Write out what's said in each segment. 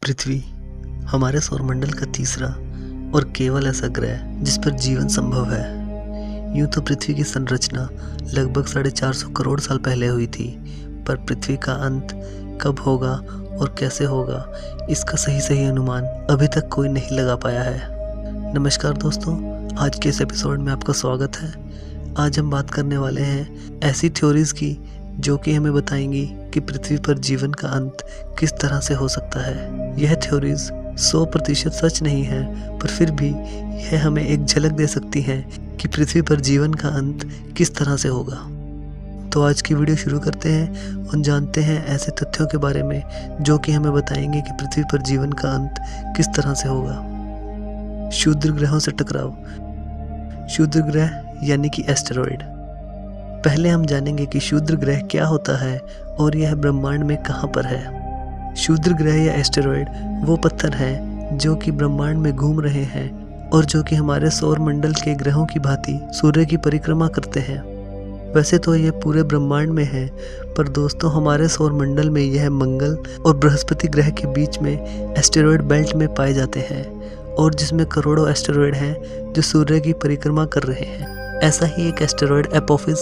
पृथ्वी हमारे सौरमंडल का तीसरा और केवल ऐसा ग्रह जिस पर जीवन संभव है। यूं तो पृथ्वी की संरचना लगभग 450 करोड़ साल पहले हुई थी, पर पृथ्वी का अंत कब होगा और कैसे होगा, इसका सही अनुमान अभी तक कोई नहीं लगा पाया है। नमस्कार दोस्तों, आज के इस एपिसोड में आपका स्वागत है। आज हम बात करने वाले हैं ऐसी थ्योरीज की जो कि हमें बताएंगी कि पृथ्वी पर जीवन का अंत किस तरह से हो सकता है। यह थ्योरीज 100% सच नहीं है, पर फिर भी यह हमें एक झलक दे सकती है कि पृथ्वी पर जीवन का अंत किस तरह से होगा। तो आज की वीडियो शुरू करते हैं और जानते हैं ऐसे तथ्यों के बारे में जो कि हमें बताएंगे कि पृथ्वी पर जीवन का अंत किस तरह से होगा। क्षुद्र ग्रहों से टकराव। क्षुद्र ग्रह यानी कि एस्टेरॉयड। पहले हम जानेंगे कि क्षुद्र ग्रह क्या होता है और यह ब्रह्मांड में कहां पर है। क्षुद्र ग्रह या एस्टेरॉयड वो पत्थर हैं जो कि ब्रह्मांड में घूम रहे हैं और जो कि हमारे सौर मंडल के ग्रहों की भांति सूर्य की परिक्रमा करते हैं। वैसे तो ये पूरे ब्रह्मांड में है, पर दोस्तों हमारे सौर मंडल में यह मंगल और बृहस्पति ग्रह के बीच में एस्टेरॉयड बेल्ट में पाए जाते हैं और जिसमें करोड़ों एस्टेरॉयड हैं जो सूर्य की परिक्रमा कर रहे हैं। ऐसा ही एक एस्टेरॉयड एपोफिस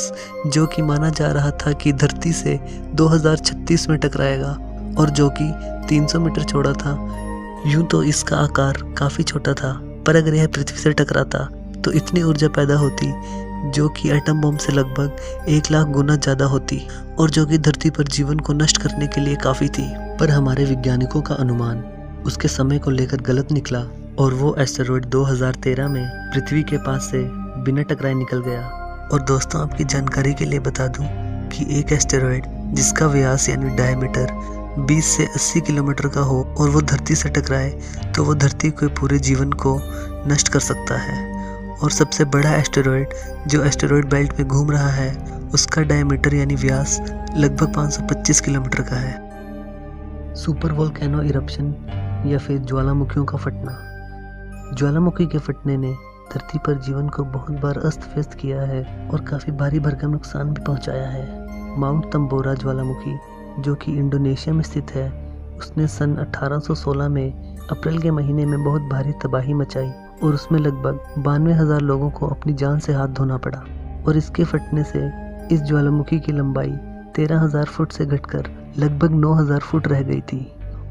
जो कि माना जा रहा था कि धरती से 2036 में टकराएगा और जो कि 300 मीटर चौड़ा था। यूं तो इसका आकार काफ़ी छोटा था, पर अगर यह पृथ्वी से टकराता तो इतनी ऊर्जा पैदा होती जो कि एटम बम से लगभग 1 लाख गुना ज़्यादा होती और जो कि धरती पर जीवन को नष्ट करने के लिए काफ़ी थी। पर हमारे वैज्ञानिकों का अनुमान उसके समय को लेकर गलत निकला और वो एस्टेरॉयड 2013 में पृथ्वी के पास से बिना टकराए निकल गया। और दोस्तों आपकी जानकारी के लिए बता दूं कि एक एस्टेरॉयड जिसका व्यास यानी डायमीटर 20 से 80 किलोमीटर का हो और वो धरती से टकराए तो वो धरती के पूरे जीवन को नष्ट कर सकता है। और सबसे बड़ा एस्टेरॉयड जो एस्टेरॉयड बेल्ट में घूम रहा है उसका डायमीटर यानी व्यास लगभग 525 किलोमीटर का है। सुपर वोल्केनो इरप्शन या फिर ज्वालामुखियों का फटना। ज्वालामुखी के फटने ने धरती पर जीवन को बहुत बार अस्त व्यस्त किया है और काफ़ी भारी भरकम नुकसान भी पहुंचाया है। माउंट तंबोरा ज्वालामुखी जो कि इंडोनेशिया में स्थित है, उसने सन 1816 में अप्रैल के महीने में बहुत भारी तबाही मचाई और उसमें लगभग 92,000 लोगों को अपनी जान से हाथ धोना पड़ा। और इसके फटने से इस ज्वालामुखी की लंबाई 13,000 फुट से घटकर लगभग 9,000 फुट रह गई थी।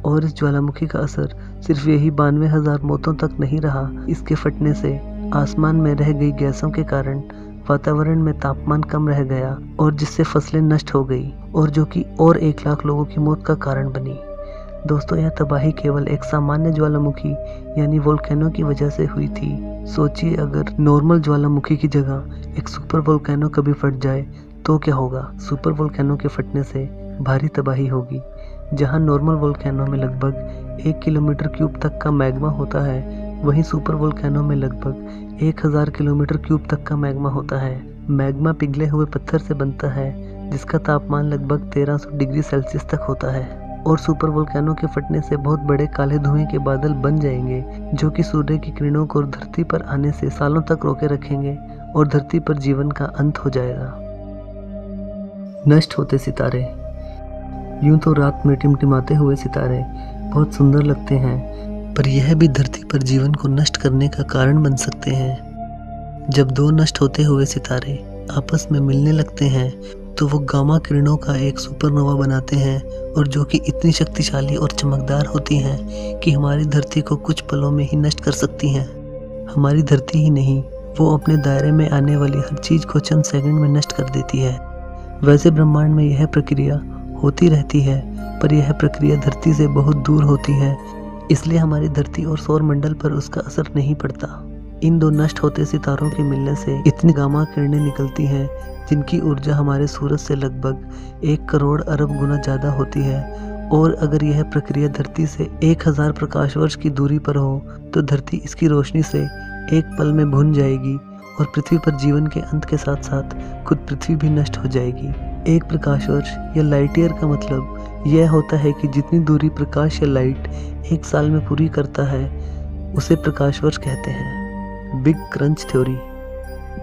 और इस ज्वालामुखी का असर सिर्फ यही 92,000 मौतों तक नहीं रहा, इसके फटने से आसमान में रह गई गैसों के कारण वातावरण में तापमान कम रह गया और जिससे फसलें नष्ट हो गई और जो कि और 1 लाख लोगों की मौत का कारण बनी। दोस्तों यह तबाही केवल एक सामान्य ज्वालामुखी यानी वोल्केनो की वजह से हुई थी। सोचिए अगर नॉर्मल ज्वालामुखी की जगह एक सुपर वोल्केनो कभी फट जाए तो क्या होगा। सुपर वोल्केनो के फटने से भारी तबाही होगी। जहां नॉर्मल वोल्केनो में लगभग 1 किलोमीटर क्यूब तक का मैग्मा होता है, वहीं सुपर वोल्केनो में लगभग 1000 किलोमीटर क्यूब तक का मैग्मा होता है। मैग्मा पिघले हुए पत्थर से बनता है जिसका तापमान लगभग 1300 डिग्री सेल्सियस तक होता है। और सुपर वोल्केनो के फटने से बहुत बड़े काले धुएं के बादल बन जाएंगे जो कि सूर्य की किरणों को धरती पर आने से सालों तक रोके रखेंगे और धरती पर जीवन का अंत हो जाएगा। नष्ट होते सितारे। यूं तो रात में टिमटिमाते हुए सितारे बहुत सुंदर लगते हैं, पर यह भी धरती पर जीवन को नष्ट करने का कारण बन सकते हैं। जब 2 नष्ट होते हुए सितारे आपस में मिलने लगते हैं तो वो गामा किरणों का एक सुपरनोवा बनाते हैं और जो कि इतनी शक्तिशाली और चमकदार होती हैं कि हमारी धरती को कुछ पलों में ही नष्ट कर सकती हैं। हमारी धरती ही नहीं, वो अपने दायरे में आने वाली हर चीज़ को चंद सेकंड में नष्ट कर देती है। वैसे ब्रह्मांड में यह प्रक्रिया होती रहती है, पर यह प्रक्रिया धरती से बहुत दूर होती है, इसलिए हमारी धरती और सौर मंडल पर उसका असर नहीं पड़ता। इन 2 नष्ट होते सितारों के मिलने से इतनी गामा किरणें निकलती हैं जिनकी ऊर्जा हमारे सूरज से लगभग 1 करोड़ अरब गुना ज़्यादा होती है। और अगर यह प्रक्रिया धरती से 1000 प्रकाश वर्ष की दूरी पर हो तो धरती इसकी रोशनी से एक पल में भुन जाएगी और पृथ्वी पर जीवन के अंत के साथ साथ खुद पृथ्वी भी नष्ट हो जाएगी। 1 प्रकाश वर्ष या लाइट ईयर का मतलब यह होता है कि जितनी दूरी प्रकाश या लाइट 1 साल में पूरी करता है उसे प्रकाश वर्ष कहते हैं। Big crunch theory.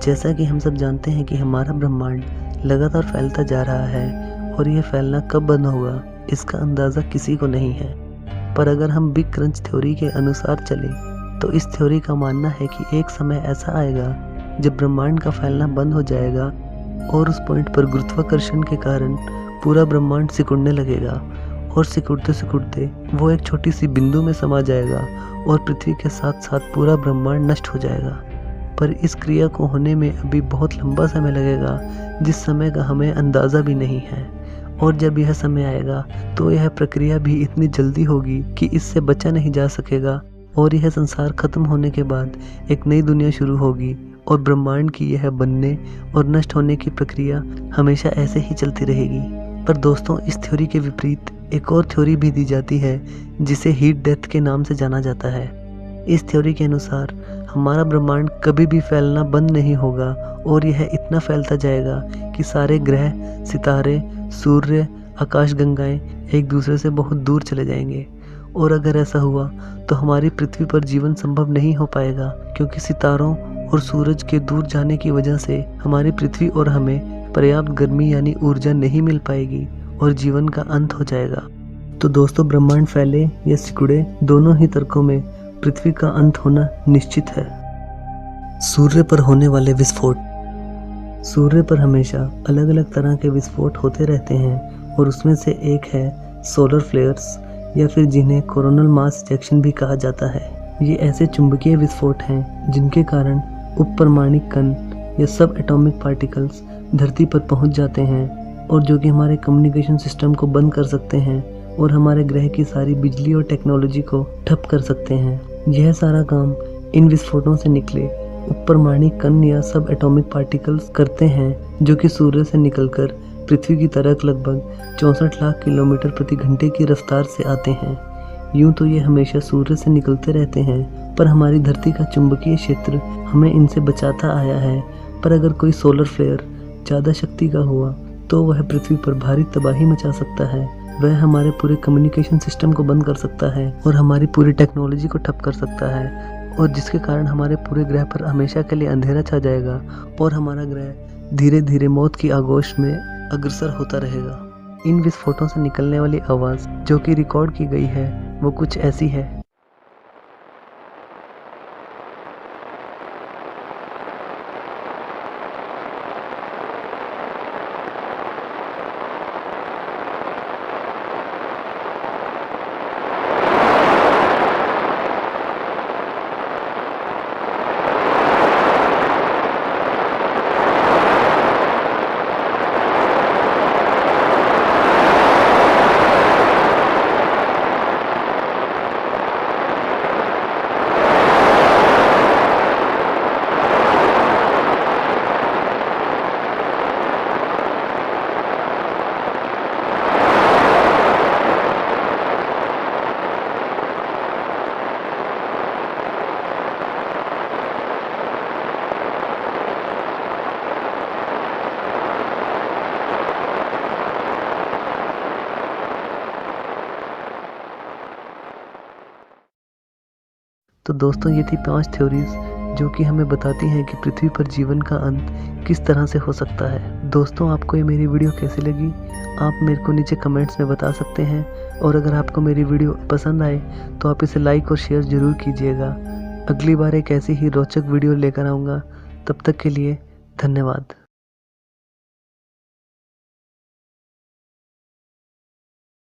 जैसा कि हम सब जानते हैं कि हमारा ब्रह्मांड लगातार फैलता जा रहा है और यह फैलना कब बंद होगा इसका अंदाज़ा किसी को नहीं है। पर अगर हम बिग क्रंच थ्योरी के अनुसार चलें तो इस थ्योरी का मानना है कि एक समय ऐसा आएगा जब ब्रह्मांड का फैलना बंद हो जाएगा और उस पॉइंट पर गुरुत्वाकर्षण के कारण पूरा ब्रह्मांड सिकुड़ने लगेगा और सिकुड़ते सिकुड़ते वो एक छोटी सी बिंदु में समा जाएगा और पृथ्वी के साथ साथ पूरा ब्रह्मांड नष्ट हो जाएगा। पर इस क्रिया को होने में अभी बहुत लंबा समय लगेगा, जिस समय का हमें अंदाज़ा भी नहीं है। और जब यह समय आएगा तो यह प्रक्रिया भी इतनी जल्दी होगी कि इससे बचा नहीं जा सकेगा और यह संसार खत्म होने के बाद एक नई दुनिया शुरू होगी और ब्रह्मांड की यह बनने और नष्ट होने की प्रक्रिया हमेशा ऐसे ही चलती रहेगी। पर दोस्तों, इस थ्योरी के विपरीत एक और थ्योरी भी दी जाती है जिसे हीट डेथ के नाम से जाना जाता है। इस थ्योरी के अनुसार हमारा ब्रह्मांड कभी भी फैलना बंद नहीं होगा और यह इतना फैलता जाएगा कि सारे ग्रह, सितारे, सूर्य, आकाशगंगाएं एक दूसरे से बहुत दूर चले जाएंगे। और अगर ऐसा हुआ तो हमारी पृथ्वी पर जीवन संभव नहीं हो पाएगा, क्योंकि सितारों और सूरज के दूर जाने की वजह से हमारी पृथ्वी और हमें पर्याप्त गर्मी यानी ऊर्जा नहीं मिल पाएगी और जीवन का अंत हो जाएगा। तो दोस्तों, ब्रह्मांड फैले या सिकुड़े, दोनों ही तर्कों में पृथ्वी का अंत होना निश्चित है। सूर्य पर होने वाले विस्फोट। सूर्य पर हमेशा अलग अलग तरह के विस्फोट होते रहते हैं और उसमें से एक है सोलर फ्लेयर्स, या फिर जिन्हें कोरोनल मास इजेक्शन भी कहा जाता है। ये ऐसे चुंबकीय विस्फोट हैं जिनके कारण उपपरमाणिक कण या सब एटॉमिक पार्टिकल्स धरती पर पहुंच जाते हैं और जो कि हमारे कम्युनिकेशन सिस्टम को बंद कर सकते हैं और हमारे ग्रह की सारी बिजली और टेक्नोलॉजी को ठप कर सकते हैं। यह सारा काम इन विस्फोटों से निकले उपपरमाणिक कण या सब एटॉमिक पार्टिकल्स करते हैं, जो कि सूर्य से निकलकर पृथ्वी की तरफ लगभग 64 लाख किलोमीटर प्रति घंटे की रफ्तार से आते हैं। यूं तो ये हमेशा सूर्य से निकलते रहते हैं, पर हमारी धरती का चुंबकीय क्षेत्र हमें इनसे बचाता आया है। पर अगर कोई सोलर फ्लेयर ज़्यादा शक्ति का हुआ तो वह पृथ्वी पर भारी तबाही मचा सकता है। वह हमारे पूरे कम्युनिकेशन सिस्टम को बंद कर सकता है और हमारी पूरी टेक्नोलॉजी को ठप कर सकता है, और जिसके कारण हमारे पूरे ग्रह पर हमेशा के लिए अंधेरा छा जाएगा और हमारा ग्रह धीरे धीरे मौत की आगोश में अग्रसर होता रहेगा। इन विस्फोटों से निकलने वाली आवाज़ जो कि रिकॉर्ड की गई है वो कुछ ऐसी है। तो दोस्तों, ये थी 5 थ्योरीज जो कि हमें बताती हैं कि पृथ्वी पर जीवन का अंत किस तरह से हो सकता है। दोस्तों, आपको ये मेरी वीडियो कैसी लगी आप मेरे को नीचे कमेंट्स में बता सकते हैं, और अगर आपको मेरी वीडियो पसंद आए तो आप इसे लाइक और शेयर ज़रूर कीजिएगा। अगली बार एक ऐसी ही रोचक वीडियो लेकर आऊँगा। तब तक के लिए धन्यवाद।